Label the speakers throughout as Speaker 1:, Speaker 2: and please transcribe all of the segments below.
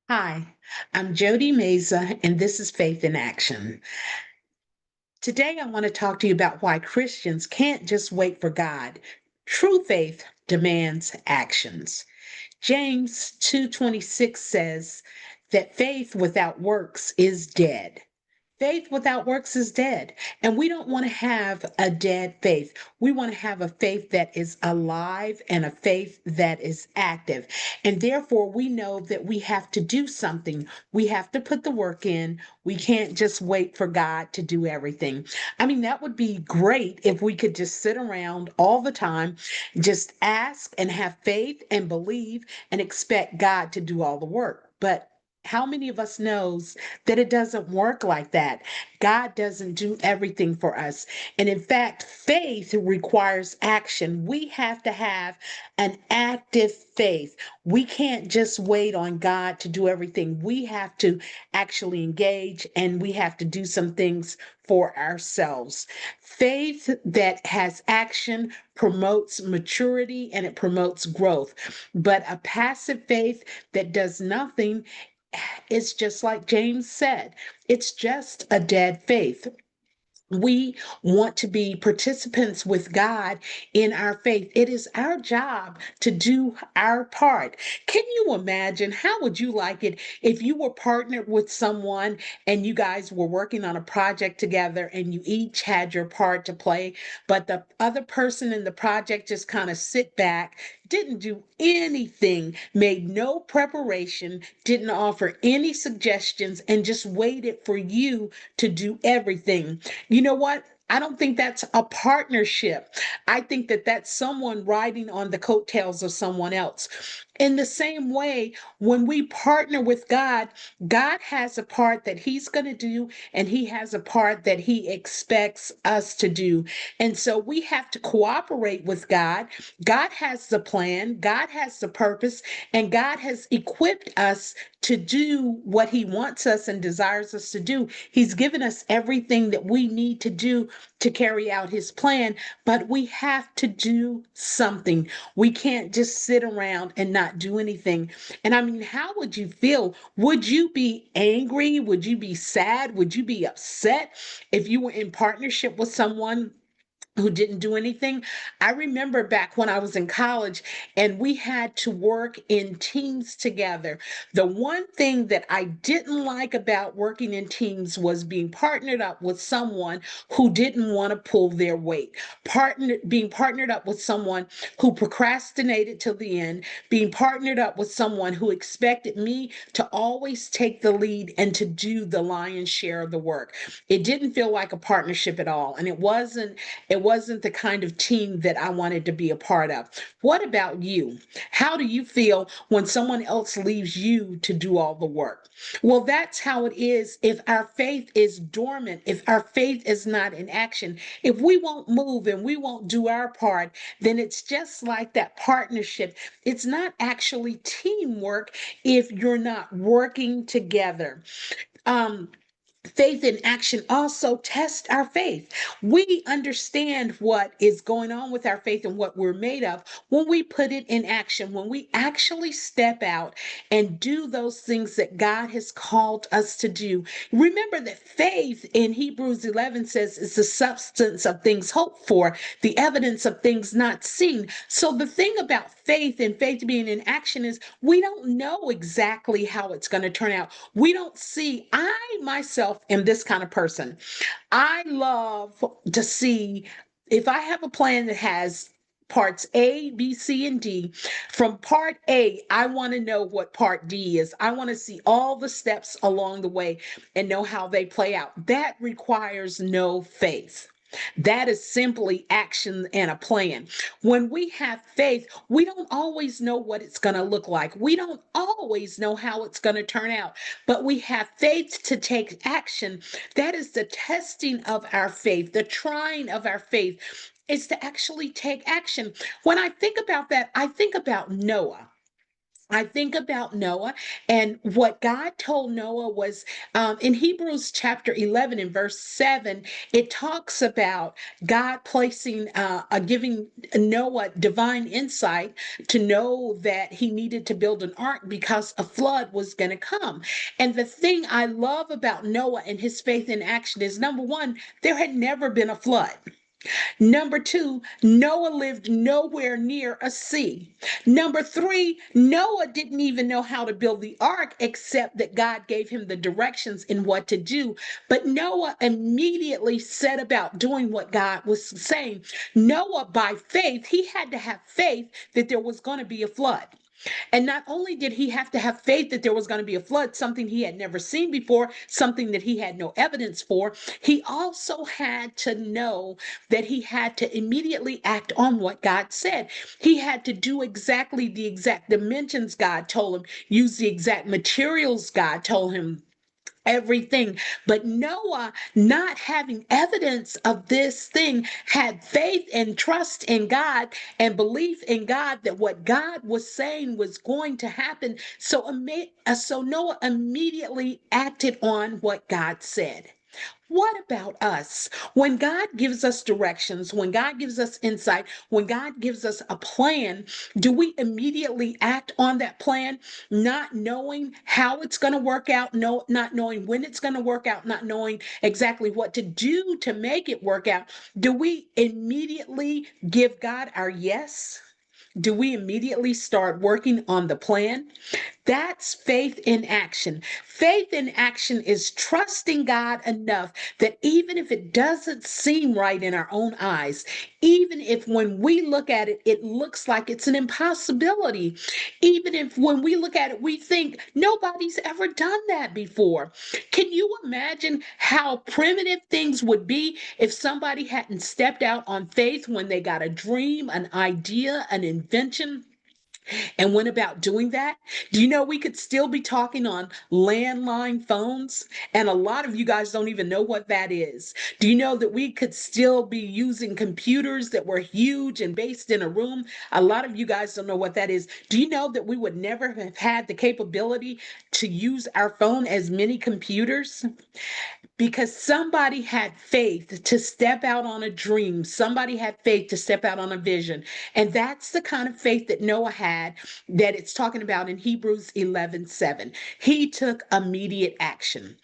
Speaker 1: Hi, I'm Jody Meza, and this is Faith in Action. Today, I want to talk to you about why Christians can't just wait for God. True faith demands actions. James 2:26 says that faith without works is dead. Faith without works is dead. And we don't want to have a dead faith. We want to have a faith that is alive and a faith that is active. And therefore, we know that we have to do something. We have to put the work in. We can't just wait for God to do everything. I mean, that would be great if we could just sit around all the time, just ask and have faith and believe and expect God to do all the work. But how many of us knows that it doesn't work like that? God doesn't do everything for us. And in fact, faith requires action. We have to have an active faith. We can't just wait on God to do everything. We have to actually engage and we have to do some things for ourselves. Faith that has action promotes maturity and it promotes growth. But a passive faith that does nothing, it's just like James said, it's just a dead faith. We want to be participants with God in our faith. It is our job to do our part. Can you imagine how would you like it if you were partnered with someone and you guys were working on a project together and you each had your part to play, but the other person in the project just kind of sit back, didn't do anything, made no preparation, didn't offer any suggestions, and just waited for you to do everything? You know what? I don't think that's a partnership. I think that that's someone riding on the coattails of someone else. In the same way, when we partner with God, God has a part that He's going to do, and He has a part that He expects us to do. And so we have to cooperate with God. God has the plan, God has the purpose, and God has equipped us to do what He wants us and desires us to do. He's given us everything that we need to do to carry out His plan, but we have to do something. We can't just sit around and not do anything. And I mean, how would you feel? Would you be angry? Would you be sad? Would you be upset if you were in partnership with someone who didn't do anything? I remember back when I was in college and we had to work in teams together. The one thing that I didn't like about working in teams was being partnered up with someone who didn't want to pull their weight. Being partnered up with someone who procrastinated till the end, being partnered up with someone who expected me to always take the lead and to do the lion's share of the work. It didn't feel like a partnership at all. And it wasn't the kind of team that I wanted to be a part of. What about you? How do you feel when someone else leaves you to do all the work? Well, that's how it is if our faith is dormant, if our faith is not in action. If we won't move and we won't do our part, then it's just like that partnership. It's not actually teamwork if you're not working together. Um, Faith in action also test our faith. We understand what is going on with our faith and what we're made of when we put it in action, when we actually step out and do those things that God has called us to do. Remember that faith in Hebrews 11 says it's the substance of things hoped for, the evidence of things not seen. So the thing about faith and faith being in action is we don't know exactly how it's going to turn out. We don't see. I myself am this kind of person. I love to see if I have a plan that has parts A, B, C, and D. From part A, I want to know what part D is. I want to see all the steps along the way and know how they play out. That requires no faith. That is simply action and a plan. When we have faith, we don't always know what it's going to look like. We don't always know how it's going to turn out, but we have faith to take action. That is the testing of our faith, the trying of our faith is to actually take action. When I think about that, I think about Noah. I think about Noah, and what God told Noah was in Hebrews chapter 11 and verse 7, it talks about God placing, giving Noah divine insight to know that he needed to build an ark because a flood was going to come. And the thing I love about Noah and his faith in action is, number one, there had never been a flood. Number two, Noah lived nowhere near a sea. Number three, Noah didn't even know how to build the ark except that God gave him the directions in what to do. But Noah immediately set about doing what God was saying. Noah, by faith, he had to have faith that there was going to be a flood. And not only did he have to have faith that there was going to be a flood, something he had never seen before, something that he had no evidence for, he also had to know that he had to immediately act on what God said. He had to do exactly the exact dimensions God told him, use the exact materials God told him, everything. But Noah, not having evidence of this thing, had faith and trust in God and belief in God that what God was saying was going to happen. So Noah immediately acted on what God said. What about us? When God gives us directions, when God gives us insight, when God gives us a plan, do we immediately act on that plan, not knowing how it's going to work out, not knowing when it's going to work out, not knowing exactly what to do to make it work out? Do we immediately give God our yes? Do we immediately start working on the plan? That's faith in action. Faith in action is trusting God enough that even if it doesn't seem right in our own eyes, even if when we look at it, it looks like it's an impossibility, even if when we look at it, we think nobody's ever done that before. Can you imagine how primitive things would be if somebody hadn't stepped out on faith when they got a dream, an idea, an invention, and went about doing that? Do you know we could still be talking on landline phones? And a lot of you guys don't even know what that is. Do you know that we could still be using computers that were huge and based in a room? A lot of you guys don't know what that is. Do you know that we would never have had the capability to use our phone as many computers? Because somebody had faith to step out on a dream. Somebody had faith to step out on a vision. And that's the kind of faith that Noah had that it's talking about in Hebrews 11:7. He took immediate action.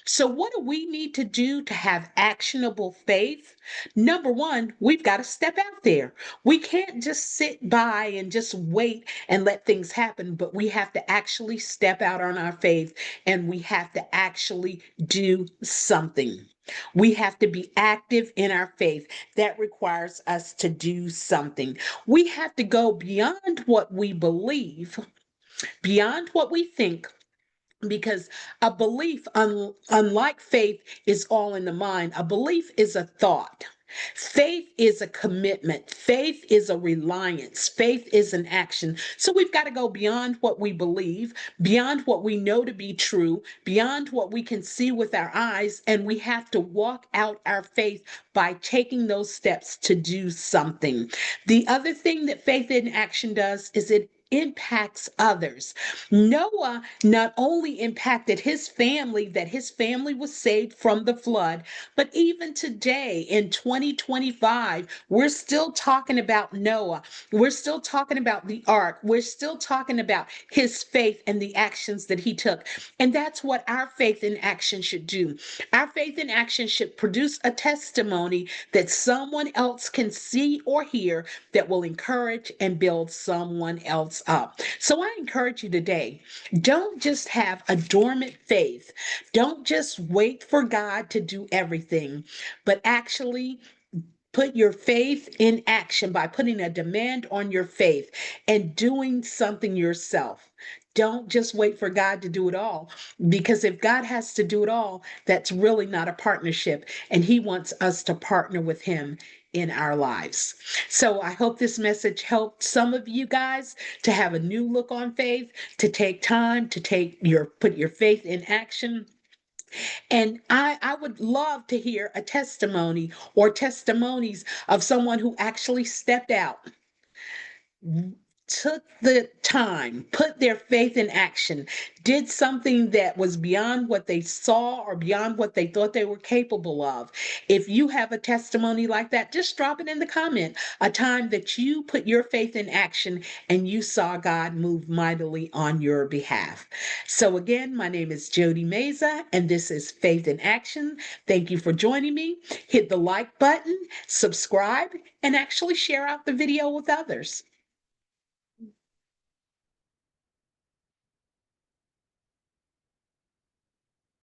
Speaker 1: So, what do we need to do to have actionable faith? Number one, we've got to step out there. We can't just sit by and just wait and let things happen, but we have to actually step out on our faith and we have to actually do something. We have to be active in our faith. That requires us to do something. We have to go beyond what we believe, beyond what we think, because a belief, unlike faith, is all in the mind. A belief is a thought. Faith is a commitment. Faith is a reliance. Faith is an action. So we've got to go beyond what we believe, beyond what we know to be true, beyond what we can see with our eyes, and we have to walk out our faith by taking those steps to do something. The other thing that faith in action does is it impacts others. Noah not only impacted his family, that his family was saved from the flood, but even today in 2025, we're still talking about Noah. We're still talking about the ark. We're still talking about his faith and the actions that he took. And that's what our faith in action should do. Our faith in action should produce a testimony that someone else can see or hear that will encourage and build someone else up. So I encourage you today, don't just have a dormant faith. Don't just wait for God to do everything, but actually put your faith in action by putting a demand on your faith and doing something yourself. Don't just wait for God to do it all, because if God has to do it all, that's really not a partnership. And He wants us to partner with Him in our lives. So I hope this message helped some of you guys to have a new look on faith, to take time to put your faith in action. And I would love to hear a testimony or testimonies of someone who actually stepped out, took the time, put their faith in action, did something that was beyond what they saw or beyond what they thought they were capable of. If you have a testimony like that, just drop it in the comment. A time that you put your faith in action and you saw God move mightily on your behalf. So again, my name is Jody Meza, and this is Faith in Action. Thank you for joining me. Hit the like button, subscribe, and actually share out the video with others.